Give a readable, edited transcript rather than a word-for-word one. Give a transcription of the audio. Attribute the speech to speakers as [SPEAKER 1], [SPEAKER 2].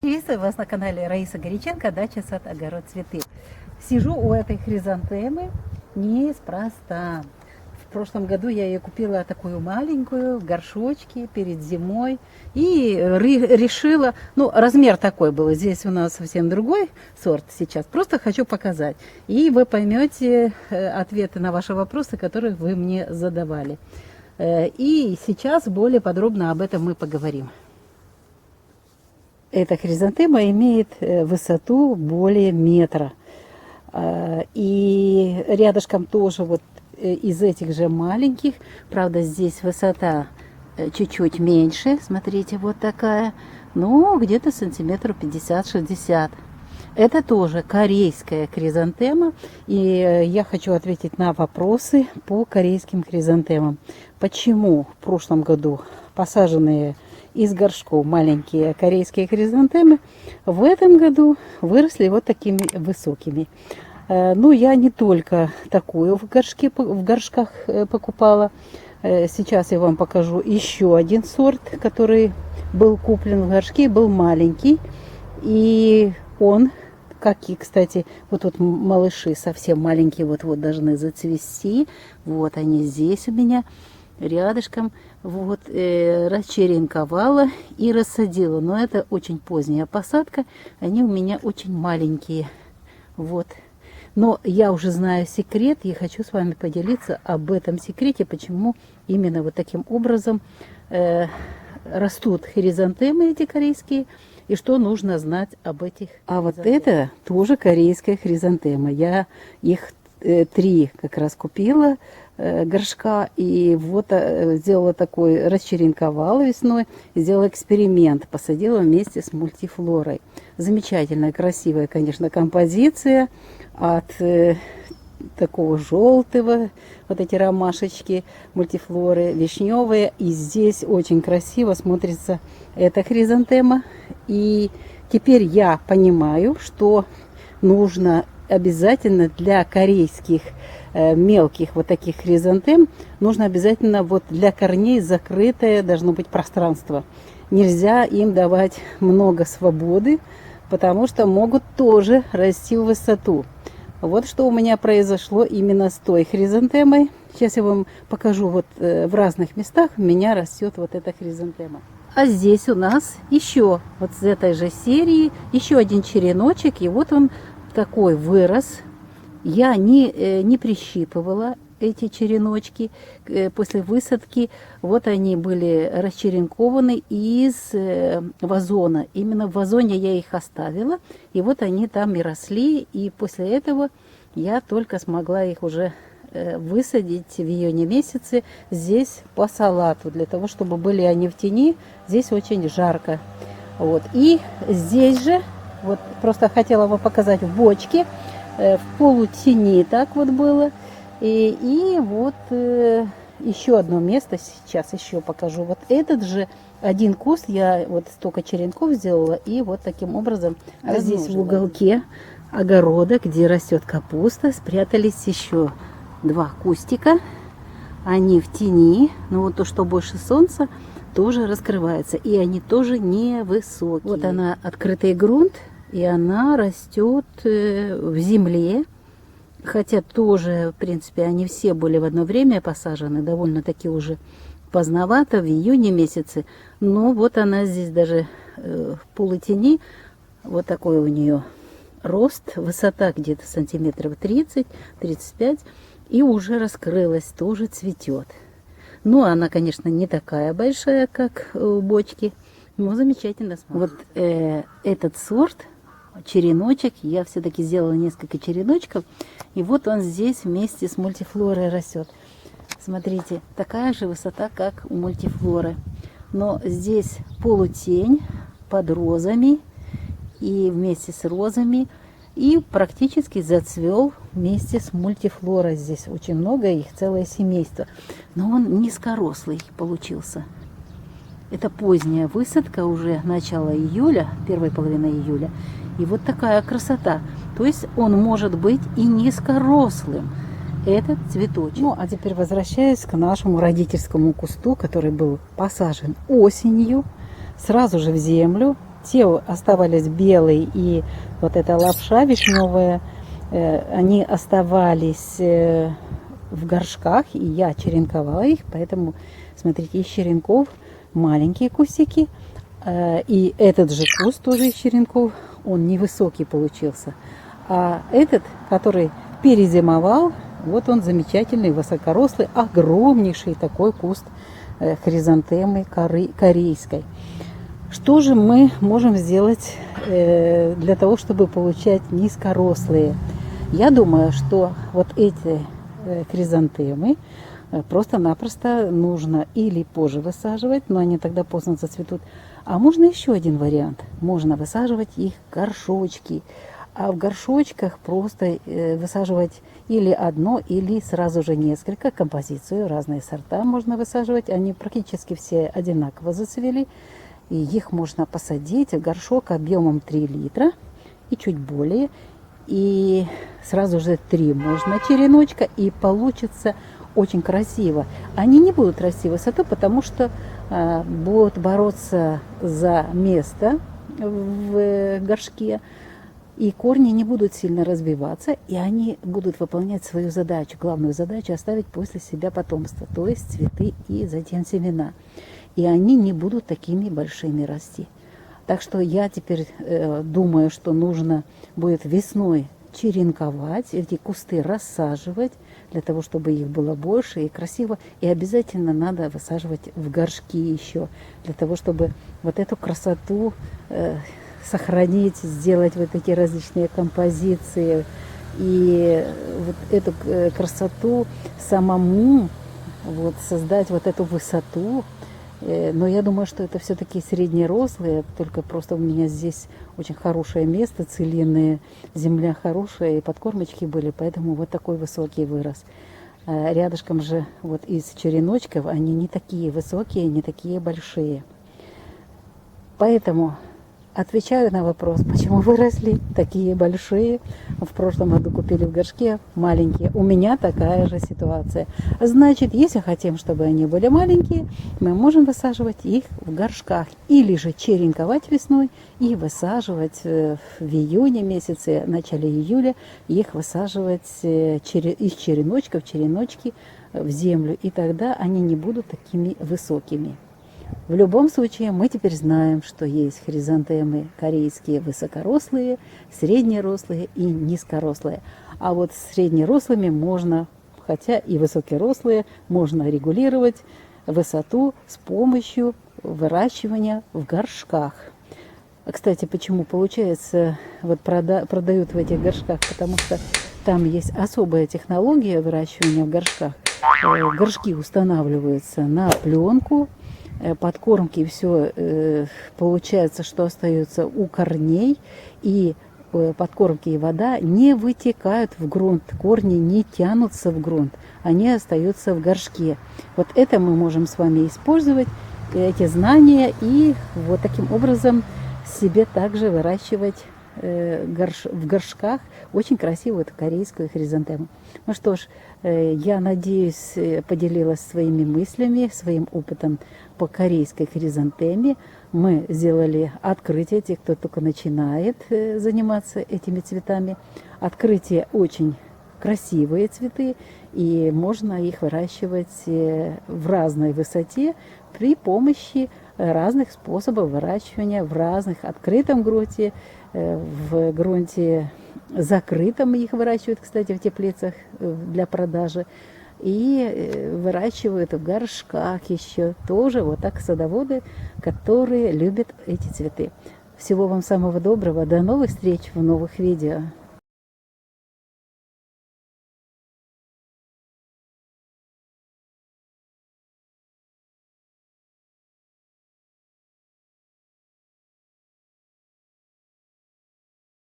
[SPEAKER 1] Приветствую вас на канале Раиса Горяченко, дача, сад, огород, цветы. Сижу у этой хризантемы неспроста. В прошлом году я ее купила такую маленькую в горшочке перед зимой и решила, размер такой был, здесь у нас совсем другой сорт сейчас, просто хочу показать. И вы поймете ответы на ваши вопросы, которые вы мне задавали. И сейчас более подробно об этом мы поговорим. Эта хризантема имеет высоту более метра. И рядышком тоже вот из этих же маленьких, правда здесь высота чуть-чуть меньше, смотрите, вот такая, где-то сантиметров 50-60. Это тоже корейская хризантема, и я хочу ответить на вопросы по корейским хризантемам. Почему в прошлом году посаженные из горшков маленькие корейские хризантемы в этом году выросли вот такими высокими? Я не только такую в горшках покупала. Сейчас я вам покажу еще один сорт, который был куплен в горшке, был маленький. И он, как и, кстати, вот тут малыши совсем маленькие, вот должны зацвести. Вот они здесь у меня рядышком. Вот расчеренковала и рассадила. Но это очень поздняя посадка. Они у меня очень маленькие. Вот. Но я уже знаю секрет, и хочу с вами поделиться об этом секрете, почему именно вот таким образом растут хризантемы эти корейские, и что нужно знать об этих. А вот это тоже корейская хризантема. Я их 3 как раз купила горшка, и вот сделала такой, расчеренковала весной, сделала эксперимент, посадила вместе с мультифлорой. Замечательная, красивая, конечно, композиция от такого желтого, вот эти ромашечки мультифлоры, вишневые, и здесь очень красиво смотрится эта хризантема. И теперь я понимаю, что нужно обязательно для корейских мелких вот таких хризантем, нужно обязательно вот для корней закрытое должно быть пространство. Нельзя им давать много свободы, потому что могут тоже расти в высоту. Вот что у меня произошло именно с той хризантемой. Сейчас я вам покажу, вот в разных местах у меня растет вот эта хризантема. А здесь у нас еще вот с этой же серии еще один череночек, и вот он такой вырос. Я не прищипывала эти череночки после высадки. Вот они были расчеренкованы из вазона. Именно в вазоне я их оставила. И вот они там и росли. И после этого я только смогла их уже высадить в июне месяце здесь по салату. Для того, чтобы были они в тени. Здесь очень жарко. Вот. И здесь же, вот просто хотела вам показать в бочке, в полутени так вот было. И вот еще одно место сейчас еще покажу. Вот этот же один куст я вот столько черенков сделала, и вот таким образом здесь в уголке огорода, где растет капуста, спрятались еще 2 кустика. Они в тени, но вот то, что больше солнца, тоже раскрывается, и они тоже невысокие. Вот она, открытый грунт, и она растет в земле. Хотя тоже, в принципе, они все были в одно время посажены, довольно-таки уже поздновато, в июне месяце. Но вот она здесь даже в полутени, вот такой у нее рост, высота где-то сантиметров 30-35, и уже раскрылась, тоже цветет. Она, конечно, не такая большая, как у бочки, но замечательно. Вот этот сорт, череночек, я все-таки сделала несколько череночков, и вот он здесь вместе с мультифлорой растет. Смотрите, такая же высота, как у мультифлоры, но здесь полутень под розами и вместе с розами, и практически зацвел вместе с мультифлорой. Здесь очень много, их целое семейство, но он низкорослый получился. Это поздняя высадка, уже начало июля, первая половина июля. И вот такая красота. То есть он может быть и низкорослым, этот цветочек. А теперь возвращаясь к нашему родительскому кусту, который был посажен осенью, сразу же в землю. те оставались белые, и вот эта лапша вишневая, они оставались в горшках, и я черенковала их, поэтому, смотрите, из черенков маленькие кустики, и этот же куст тоже из черенков, он невысокий получился, а этот, который перезимовал, вот он замечательный, высокорослый, огромнейший такой куст хризантемы корейской. Что же мы можем сделать для того, чтобы получать низкорослые? Я думаю, что вот эти хризантемы просто-напросто нужно или позже высаживать, но они тогда поздно зацветут. А можно еще один вариант. Можно высаживать их в горшочки. А в горшочках просто высаживать или одно, или сразу же несколько, композицию, разные сорта можно высаживать. Они практически все одинаково зацвели. И их можно посадить в горшок объемом 3 литра и чуть более. И сразу же 3 можно череночка, и получится очень красиво. Они не будут расти в высоту, потому что будут бороться за место в горшке. И корни не будут сильно разбиваться, и они будут выполнять свою задачу, главную задачу оставить после себя потомство, то есть цветы и затем семена. И они не будут такими большими расти. Так что я теперь думаю, что нужно будет весной черенковать, эти кусты рассаживать, для того, чтобы их было больше и красиво. И обязательно надо высаживать в горшки еще, для того, чтобы вот эту красоту сохранить, сделать вот эти различные композиции и вот эту красоту самому вот создать вот эту высоту. Но я думаю, что это все-таки среднерослые, только просто у меня здесь очень хорошее место, целинная земля хорошая, и подкормочки были, поэтому вот такой высокий вырос. Рядышком же вот из череночков они не такие высокие, не такие большие. Поэтому отвечаю на вопрос, почему выросли такие большие. В прошлом году купили в горшке маленькие. У меня такая же ситуация. Значит, если хотим, чтобы они были маленькие, мы можем высаживать их в горшках. Или же черенковать весной и высаживать в июне месяце, в начале июля, их высаживать из череночков, череночки в землю. И тогда они не будут такими высокими. В любом случае, мы теперь знаем, что есть хризантемы корейские высокорослые, среднерослые и низкорослые. А вот с среднерослыми можно, хотя и высокорослые, можно регулировать высоту с помощью выращивания в горшках. Кстати, почему получается, вот продают в этих горшках, потому что там есть особая технология выращивания в горшках. Горшки устанавливаются на пленку, подкормки, все получается, что остается у корней, и подкормки и вода не вытекают в грунт, корни не тянутся в грунт, они остаются в горшке. Вот это мы можем с вами использовать, эти знания, и вот таким образом себе также выращивать в горшках очень красивую эту корейскую хризантему. Ну что ж, я надеюсь, поделилась своими мыслями, своим опытом по корейской хризантеме. Мы сделали открытие, те, кто только начинает заниматься этими цветами. Открытие очень красивые цветы, и можно их выращивать в разной высоте при помощи разных способов выращивания в разных открытом грунте, в грунте закрытом их выращивают, кстати, в теплицах для продажи, и выращивают в горшках еще тоже вот так садоводы, которые любят эти цветы. Всего вам самого доброго, до новых встреч в новых видео.